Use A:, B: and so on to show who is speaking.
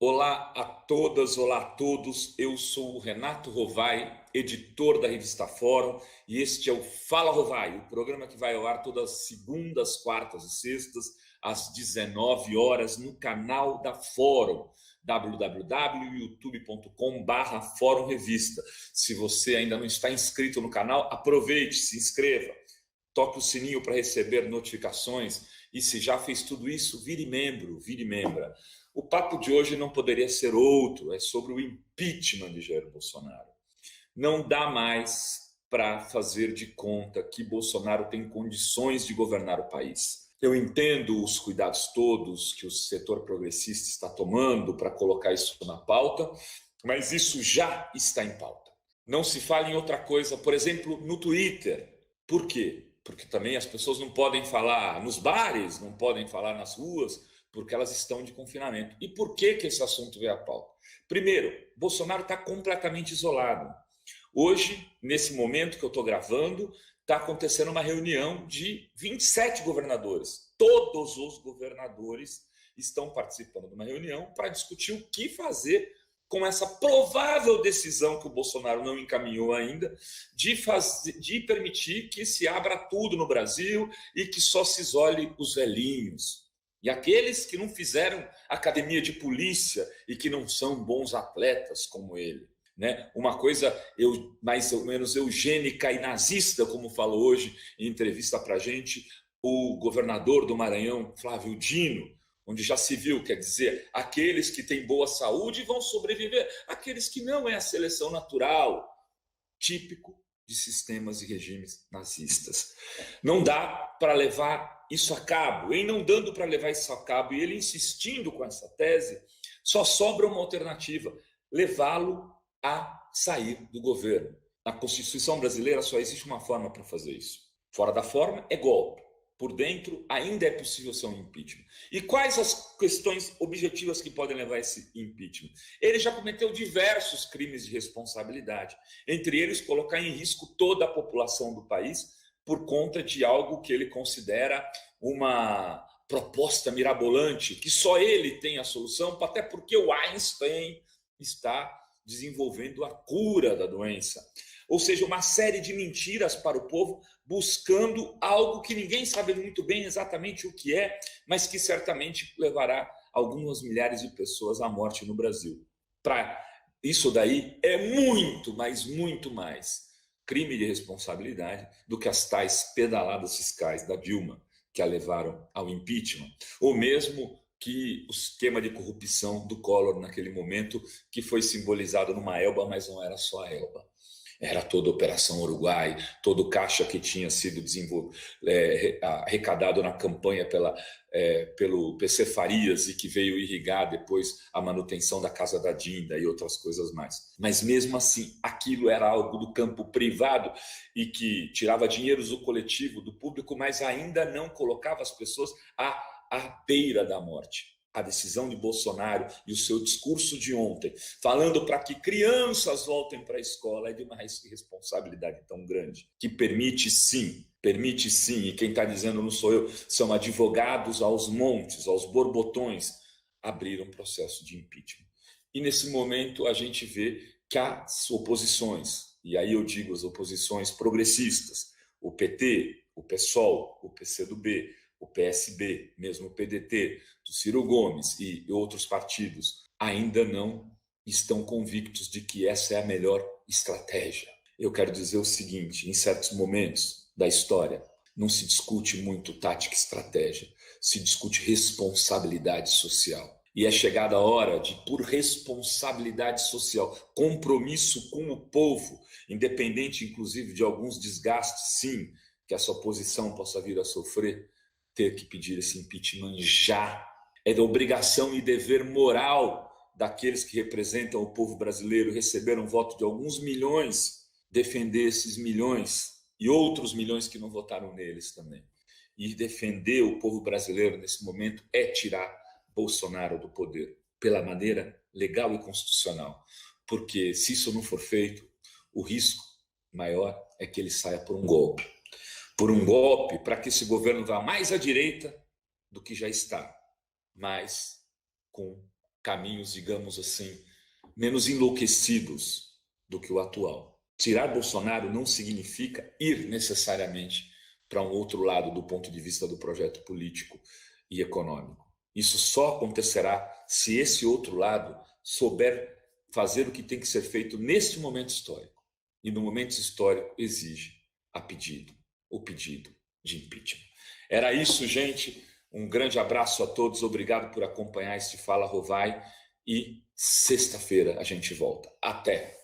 A: Olá a todas, olá a todos. Eu sou o Renato Rovai, editor da revista Fórum, e este é o Fala Rovai, o programa que vai ao ar todas as segundas, quartas e sextas, às 19 horas, no canal da Fórum, www.youtube.com/Fórum Revista. Se você ainda não está inscrito no canal, aproveite, se inscreva, toque o sininho para receber notificações, e se já fez tudo isso, vire membro, vire membra. O papo de hoje não poderia ser outro, é sobre o impeachment de Jair Bolsonaro. Não dá mais para fazer de conta que Bolsonaro tem condições de governar o país. Eu entendo os cuidados todos que o setor progressista está tomando para colocar isso na pauta, mas isso já está em pauta. Não se fala em outra coisa, por exemplo, no Twitter. Por quê? Porque também as pessoas não podem falar nos bares, não podem falar nas ruas, porque elas estão de confinamento. E por que esse assunto veio à pauta? Primeiro, Bolsonaro está completamente isolado. Hoje, nesse momento que eu estou gravando, está acontecendo uma reunião de 27 governadores. Todos os governadores estão participando de uma reunião para discutir o que fazer com essa provável decisão que o Bolsonaro não encaminhou ainda, de permitir que se abra tudo no Brasil e que só se isole os velhinhos. E aqueles que não fizeram academia de polícia e que não são bons atletas como ele. Né? Uma coisa mais ou menos eugênica e nazista, como falou hoje em entrevista para a gente o governador do Maranhão, Flávio Dino, onde já se viu, quer dizer, aqueles que têm boa saúde vão sobreviver, aqueles que não é a seleção natural, típico de sistemas e regimes nazistas. Não dá para levar isso a cabo. E não dando para levar isso a cabo, e ele insistindo com essa tese, só sobra uma alternativa: levá-lo a sair do governo. Na Constituição brasileira só existe uma forma para fazer isso. Fora da forma é golpe. Por dentro ainda é possível ser um impeachment. E quais as questões objetivas que podem levar a esse impeachment? Ele já cometeu diversos crimes de responsabilidade, entre eles colocar em risco toda a população do país por conta de algo que ele considera uma proposta mirabolante, que só ele tem a solução, até porque o Einstein está desenvolvendo a cura da doença. Ou seja, uma série de mentiras para o povo, buscando algo que ninguém sabe muito bem exatamente o que é, mas que certamente levará algumas milhares de pessoas à morte no Brasil. Para isso daí é muito, mas muito mais crime de responsabilidade do que as tais pedaladas fiscais da Dilma, que a levaram ao impeachment, ou mesmo que o esquema de corrupção do Collor naquele momento, que foi simbolizado numa Elba, mas não era só a Elba. Era toda a Operação Uruguai, todo o caixa que tinha sido arrecadado na campanha pelo PC Farias e que veio irrigar depois a manutenção da Casa da Dinda e outras coisas mais. Mas mesmo assim, aquilo era algo do campo privado e que tirava dinheiros do coletivo, do público, mas ainda não colocava as pessoas à beira da morte. A decisão de Bolsonaro e o seu discurso de ontem, falando para que crianças voltem para a escola, é de uma responsabilidade tão grande, que permite sim, e quem está dizendo não sou eu, são advogados aos montes, aos borbotões, abrir um processo de impeachment. E nesse momento a gente vê que as oposições, e aí eu digo as oposições progressistas, o PT, o PSOL, o PCdoB, o PSB, mesmo o PDT, do Ciro Gomes e outros partidos, ainda não estão convictos de que essa é a melhor estratégia. Eu quero dizer o seguinte: em certos momentos da história, não se discute muito tática e estratégia, se discute responsabilidade social. E é chegada a hora de, por responsabilidade social, compromisso com o povo, independente inclusive de alguns desgastes, sim, que essa oposição possa vir a sofrer, ter que pedir esse impeachment já. É da obrigação e dever moral daqueles que representam o povo brasileiro, receberam voto de alguns milhões, defender esses milhões e outros milhões que não votaram neles também. E defender o povo brasileiro nesse momento é tirar Bolsonaro do poder, pela maneira legal e constitucional. Porque se isso não for feito, o risco maior é que ele saia por um golpe. Por um golpe para que esse governo vá mais à direita do que já está, mas com caminhos, digamos assim, menos enlouquecidos do que o atual. Tirar Bolsonaro não significa ir necessariamente para um outro lado do ponto de vista do projeto político e econômico. Isso só acontecerá se esse outro lado souber fazer o que tem que ser feito neste momento histórico. E no momento histórico exige o pedido de impeachment. Era isso, gente. Um grande abraço a todos. Obrigado por acompanhar este Fala Rovai. E sexta-feira a gente volta. Até!